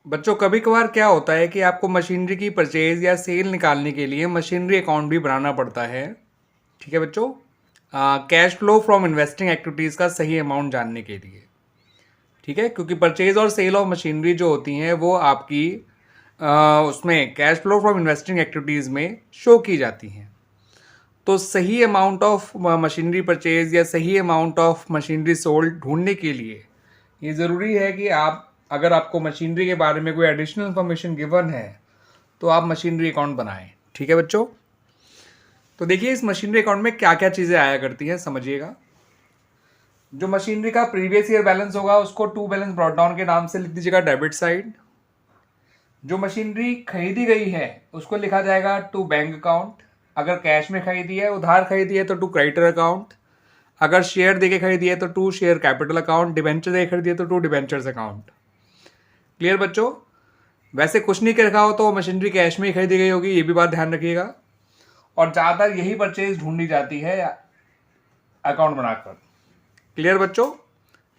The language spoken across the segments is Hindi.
बच्चों कभी कभार क्या होता है कि आपको मशीनरी की परचेज या सेल निकालने के लिए मशीनरी अकाउंट भी बनाना पड़ता है। ठीक है बच्चों। Cash flow from investing activities का सही अमाउंट जानने के लिए। ठीक है, क्योंकि परचेज और सेल ऑफ मशीनरी जो होती हैं वो आपकी उसमें cash flow from investing activities में शो की जाती हैं। तो सही अमाउंट ऑफ मशीनरी परचेज या सही अमाउंट ऑफ मशीनरी सोल्ड ढूंढने के लिए ये ज़रूरी है कि आप, अगर आपको मशीनरी के बारे में कोई एडिशनल इन्फॉर्मेशन गिवन है तो आप मशीनरी अकाउंट बनाएं। ठीक है बच्चों। तो देखिए इस मशीनरी अकाउंट में क्या क्या चीज़ें आया करती हैं, समझिएगा। जो मशीनरी का प्रीवियस ईयर बैलेंस होगा उसको टू बैलेंस ब्रॉट डाउन के नाम से लिख दीजिएगा, डेबिट साइड। जो मशीनरी खरीदी गई है उसको लिखा जाएगा टू बैंक अकाउंट। अगर कैश में खरीदी है, उधार खरीदी है तो टू क्रेडिटर अकाउंट। अगर शेयर देके खरीदी है तो to share capital account. Debenture देके खरीदी है तो टू डिबेंचर्स अकाउंट। क्लियर बच्चों। वैसे कुछ नहीं रखा हो तो मशीनरी कैश में ही खरीदी गई होगी, ये भी बात ध्यान रखिएगा। और ज़्यादातर यही परचेज ढूंढी जाती है अकाउंट बनाकर। क्लियर बच्चों।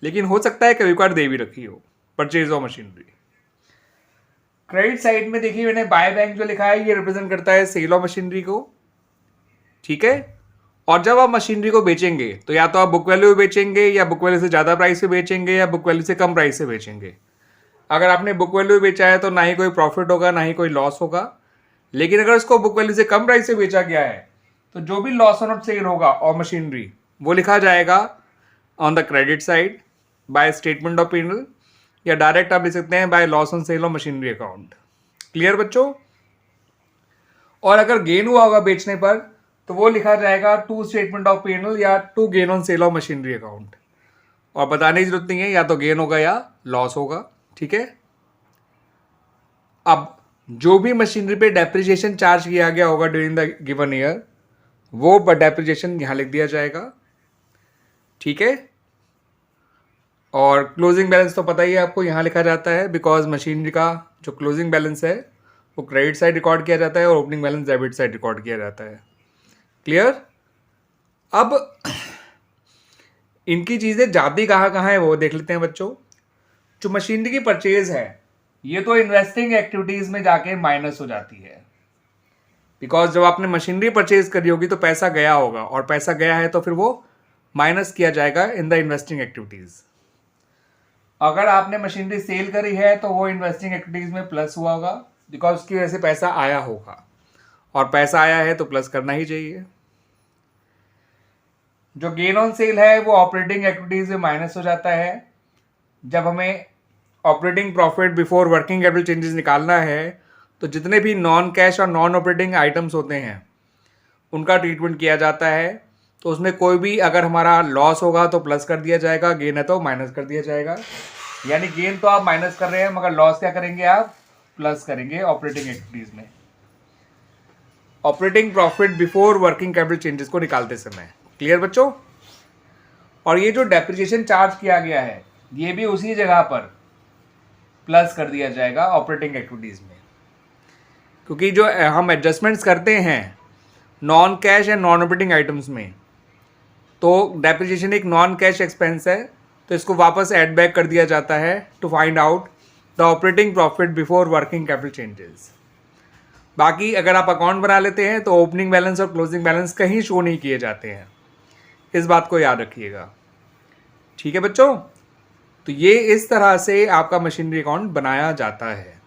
लेकिन हो सकता है कभी कभार दे भी रखी हो purchase of machinery. Credit side में देखिए मैंने बाय बैंक जो लिखा है ये रिप्रेजेंट करता है सेल ऑफ मशीनरी को। ठीक है। और जब आप मशीनरी को बेचेंगे तो या तो आप बुक वैल्यू बेचेंगे, या बुक वैल्यू से ज़्यादा प्राइस से बेचेंगे, या बुक वैल्यू से कम प्राइस से बेचेंगे। अगर आपने बुक वैल्यू बेचा है तो ना ही कोई प्रॉफिट होगा ना ही कोई लॉस होगा। लेकिन अगर उसको बुक वैल्यू से कम प्राइस से बेचा गया है तो जो भी लॉस ऑन सेल होगा और मशीनरी वो लिखा जाएगा on the credit side by statement of P&L, या डायरेक्ट आप लिख सकते हैं by loss on sale of machinery account. Clear बच्चों। और अगर गेन हुआ होगा बेचने पर तो वो लिखा जाएगा टू स्टेटमेंट ऑफ P&L या to gain on sale of machinery account. और बताने की जरूरत नहीं है, या तो गेन होगा या लॉस होगा। ठीक है। अब जो भी मशीनरी पे डेप्रिसिएशन चार्ज किया गया होगा ड्यूरिंग द गिवन ईयर वो डेप्रिसिएशन यहां लिख दिया जाएगा। ठीक है। और क्लोजिंग बैलेंस तो पता ही है आपको, यहां लिखा जाता है बिकॉज मशीनरी का जो क्लोजिंग बैलेंस है वो क्रेडिट साइड रिकॉर्ड किया जाता है और opening balance debit side record किया जाता है। क्लियर। अब इनकी चीज़ें जाती कहाँ कहाँ है वो देख लेते हैं बच्चों। जो मशीनरी की परचेज है ये तो इन्वेस्टिंग एक्टिविटीज में जाके माइनस हो जाती है, बिकॉज जब आपने मशीनरी परचेज करी होगी तो पैसा गया होगा, और पैसा गया है तो फिर वो माइनस किया जाएगा इन द इन्वेस्टिंग एक्टिविटीज। अगर आपने मशीनरी सेल करी है तो वो इन्वेस्टिंग एक्टिविटीज में प्लस हुआ होगा, बिकॉज उसकी वजह से पैसा आया होगा, और पैसा आया है तो प्लस करना ही चाहिए। जो गेन ऑन सेल है वो ऑपरेटिंग एक्टिविटीज में माइनस हो जाता है। जब हमें operating profit before working capital changes निकालना है तो जितने भी नॉन कैश और नॉन ऑपरेटिंग आइटम्स होते हैं उनका ट्रीटमेंट किया जाता है। तो उसमें कोई भी अगर हमारा लॉस होगा तो प्लस कर दिया जाएगा, गेन है तो माइनस कर दिया जाएगा। यानी गेन तो आप माइनस कर रहे हैं मगर लॉस क्या करेंगे, आप प्लस करेंगे ऑपरेटिंग एक्टिविटीज में, operating profit before working capital changes को निकालते समय। क्लियर बच्चों। और ये जो डेप्रिसिएशन चार्ज किया गया है ये भी उसी जगह पर प्लस कर दिया जाएगा ऑपरेटिंग एक्टिविटीज में, क्योंकि जो हम एडजस्टमेंट्स करते हैं non cash and non operating items में, तो डेप्रिसिएशन एक नॉन कैश एक्सपेंस है तो इसको वापस ऐड बैक कर दिया जाता है to find out the operating profit before working capital changes. बाकी अगर आप अकाउंट बना लेते हैं तो ओपनिंग बैलेंस और क्लोजिंग बैलेंस कहीं शो नहीं किए जाते हैं, इस बात को याद रखिएगा। ठीक है बच्चों। तो ये इस तरह से आपका मशीनरी अकाउंट बनाया जाता है।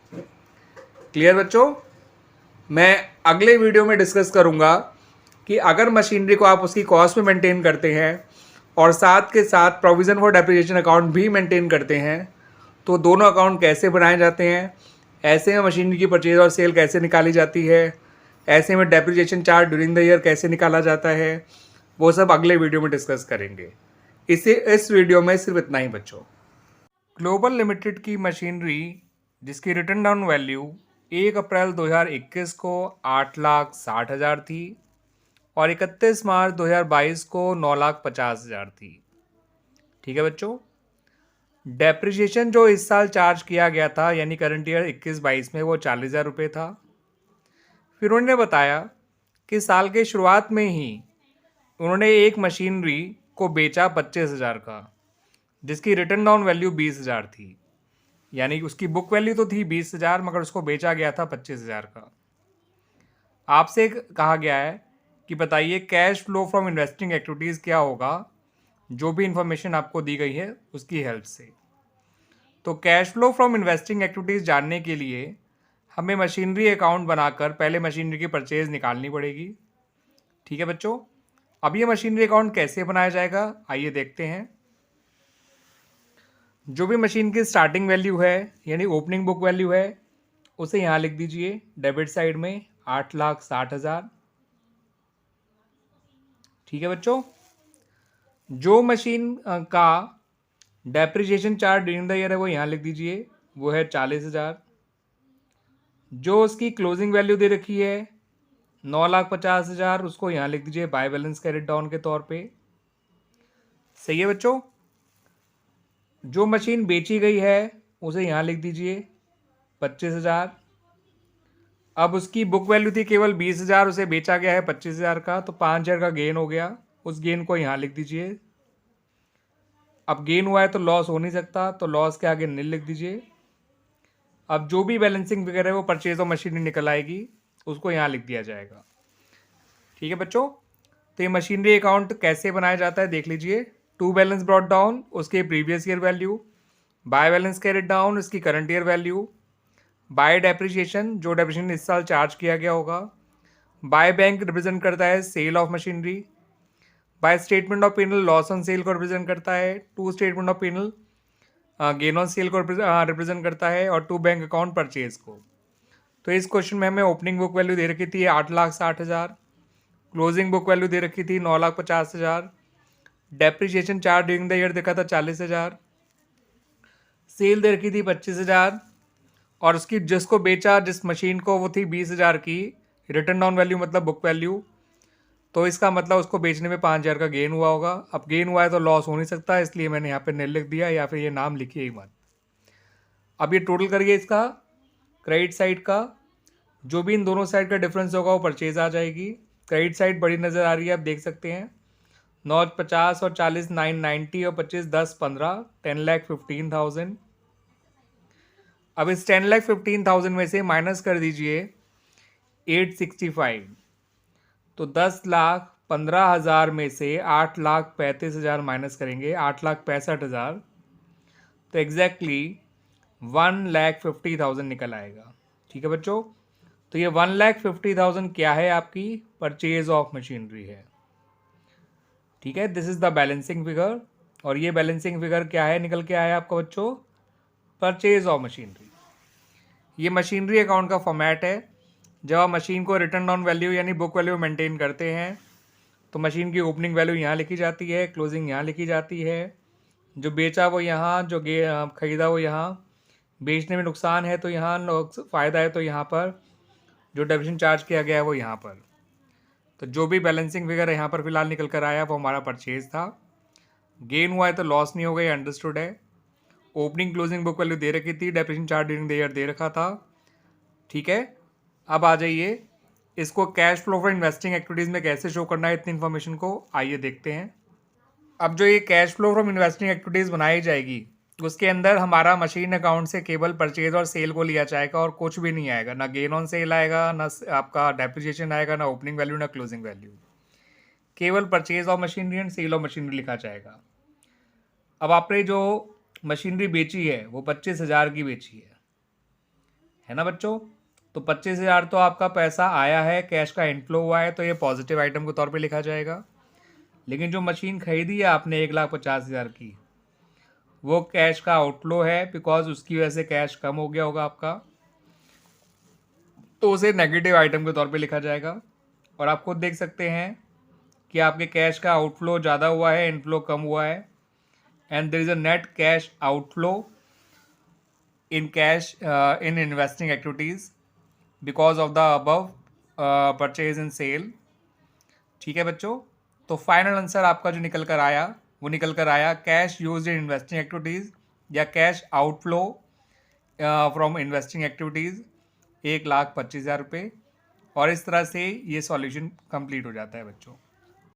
क्लियर बच्चों। मैं अगले वीडियो में डिस्कस करूंगा कि अगर मशीनरी को आप उसकी कॉस्ट में मेंटेन करते हैं और साथ के साथ प्रोविज़न फॉर डेप्रिसिएशन अकाउंट भी मेंटेन करते हैं तो दोनों अकाउंट कैसे बनाए जाते हैं, ऐसे में मशीनरी की परचेज और सेल कैसे निकाली जाती है, ऐसे में depreciation charge during the year कैसे निकाला जाता है, वो सब अगले वीडियो में डिस्कस करेंगे। इस वीडियो में सिर्फ इतना ही बच्चों। ग्लोबल लिमिटेड की मशीनरी जिसकी रिटर्न डाउन वैल्यू 1 अप्रैल 2021 को 8,60,000 थी और 31 मार्च 2022 को 9,50,000 थी। ठीक है बच्चों। डेप्रिसिएशन जो इस साल चार्ज किया गया था यानी करंट ईयर 21-22 में वो 40,000 रुपये था। फिर उन्होंने बताया कि साल के शुरुआत में ही उन्होंने एक मशीनरी को बेचा 25,000 का जिसकी रिटर्न डाउन वैल्यू 20,000 थी। यानी कि उसकी बुक वैल्यू तो थी 20,000 मगर उसको बेचा गया था 25,000 का। आपसे कहा गया है कि बताइए cash flow from investing activities क्या होगा, जो भी इंफॉर्मेशन आपको दी गई है उसकी हेल्प से। तो cash flow from investing activities जानने के लिए हमें मशीनरी अकाउंट बनाकर पहले मशीनरी की परचेज निकालनी पड़ेगी। ठीक है बच्चों, अब ये मशीनरी अकाउंट कैसे बनाया जाएगा आइए देखते हैं। जो भी मशीन की स्टार्टिंग वैल्यू है यानी ओपनिंग बुक वैल्यू है उसे यहाँ लिख दीजिए डेबिट साइड में 8,60,000। ठीक है बच्चों, जो मशीन का depreciation charge during the year है वो यहाँ लिख दीजिए, वो है 40,000। जो उसकी क्लोजिंग वैल्यू दे रखी है 9,50,000, उसको यहाँ लिख दीजिए बाय बैलेंस कैरिड डाउन के तौर पे। सही है बच्चों, जो मशीन बेची गई है उसे यहाँ लिख दीजिए 25,000। अब उसकी बुक वैल्यू थी केवल 20,000, उसे बेचा गया है 25,000 का, तो 5,000 का गेन हो गया, उस गेन को यहाँ लिख दीजिए। अब गेन हुआ है तो लॉस हो नहीं सकता, तो लॉस के आगे नील लिख दीजिए। अब जो भी बैलेंसिंग फिगर है वो परचेज ऑफ मशीनरी निकल आएगी, उसको यहाँ लिख दिया जाएगा। ठीक है बच्चों, तो ये मशीनरी अकाउंट कैसे बनाया जाता है देख लीजिए। टू बैलेंस ब्रॉट डाउन उसके previous year value, by balance carried down उसकी current year value, by depreciation जो डेप्रिसिएशन इस साल चार्ज किया गया होगा, बाय बैंक रिप्रेजेंट करता है sale of machinery, by statement of P and L loss on sale को रिप्रेजेंट करता है, to statement of P and L gain on sale को रिप्रेजेंट करता है, और टू बैंक अकाउंट परचेज को। तो इस क्वेश्चन में हमें ओपनिंग बुक वैल्यू दे रखी थी 8,60,000, क्लोजिंग बुक वैल्यू दे रखी थी 9,50,000, depreciation charge during the year देखा था 40,000, सेल दे रखी थी 25,000, और उसकी जिसको बेचा जिस मशीन को वो थी 20,000 की, रिटर्न डाउन वैल्यू मतलब बुक वैल्यू, तो इसका मतलब उसको बेचने में 5,000 का गेन हुआ होगा। अब गेन हुआ है तो लॉस हो नहीं सकता, इसलिए मैंने यहाँ पे नील लिख दिया, या फिर ये नाम लिखिए ही मत। अब ये टोटल करिए इसका क्रेडिट साइड का, जो भी इन दोनों साइड का डिफरेंस होगा वो परचेज आ जाएगी। क्रेडिट साइड बड़ी नज़र आ रही है, आप देख सकते हैं 9,50 और 40 990 और 25 10 15 10,15,000। अब इस 10,15,000 में से माइनस कर दीजिए 865, तो 10,15,000 में से 8,35,000 माइनस करेंगे 8,65,000, तो एग्जैक्टली 1,50,000 निकल आएगा। ठीक है बच्चों, तो ये 1,50,000 क्या है, आपकी परचेज ऑफ मशीनरी है। ठीक है, this is the balancing figure, और ये बैलेंसिंग फिगर क्या है निकल के आया आपका बच्चों, परचेज ऑफ मशीनरी। ये मशीनरी अकाउंट का फॉर्मेट है। जब आप मशीन को रिटर्न डाउन वैल्यू यानी बुक वैल्यू मेंटेन करते हैं तो मशीन की ओपनिंग वैल्यू यहाँ लिखी जाती है, क्लोजिंग यहाँ लिखी जाती है, जो बेचा वो यहाँ, जो खरीदा वो यहाँ, बेचने में नुकसान है तो यहाँ, फ़ायदा है तो यहाँ पर, जो डेबिशन चार्ज किया गया है वो यहाँ पर। तो जो भी बैलेंसिंग फिगर यहाँ पर फिलहाल निकल कर आया वो हमारा परचेज था। गेन हुआ है तो लॉस नहीं होगा, ये अंडरस्टूड है। ओपनिंग क्लोजिंग बुक वैल्यू दे रखी थी, depreciation charge during the year दे रखा था। ठीक है, अब आ जाइए इसको cash flow for investing activities में कैसे शो करना है इतनी इन्फॉर्मेशन को, आइए देखते हैं। अब जो ये cash flow from investing activities बनाई जाएगी उसके अंदर हमारा मशीन अकाउंट से केवल परचेज और सेल को लिया जाएगा और कुछ भी नहीं आएगा, ना गेन ऑन सेल आएगा, ना आपका डेप्रिसिएशन आएगा, ना ओपनिंग वैल्यू, ना क्लोजिंग वैल्यू। केवल purchase of machinery and sale of machinery लिखा जाएगा। अब आपने जो मशीनरी बेची है वो 25,000 की बेची है ना बच्चों, तो 25,000 तो आपका पैसा आया है, कैश का इनफ्लो हुआ है, तो ये पॉजिटिव आइटम के तौर पे लिखा जाएगा। लेकिन जो मशीन खरीदी है आपने 1,50,000 की, वो कैश का आउटफ्लो है, बिकॉज उसकी वजह से कैश कम हो गया होगा आपका, तो उसे नेगेटिव आइटम के तौर पे लिखा जाएगा। और आप खुद देख सकते हैं कि आपके कैश का आउटफ्लो ज़्यादा हुआ है, इनफ्लो कम हुआ है, and there is a net cash outflow in cash in investing activities because of the above purchase and sale. ठीक है बच्चों, तो फाइनल आंसर आपका जो निकल कर आया वो निकल कर आया cash used in investing activities या cash outflow from investing activities 1,25,000 रुपये। और इस तरह से ये सॉल्यूशन कंप्लीट हो जाता है बच्चों।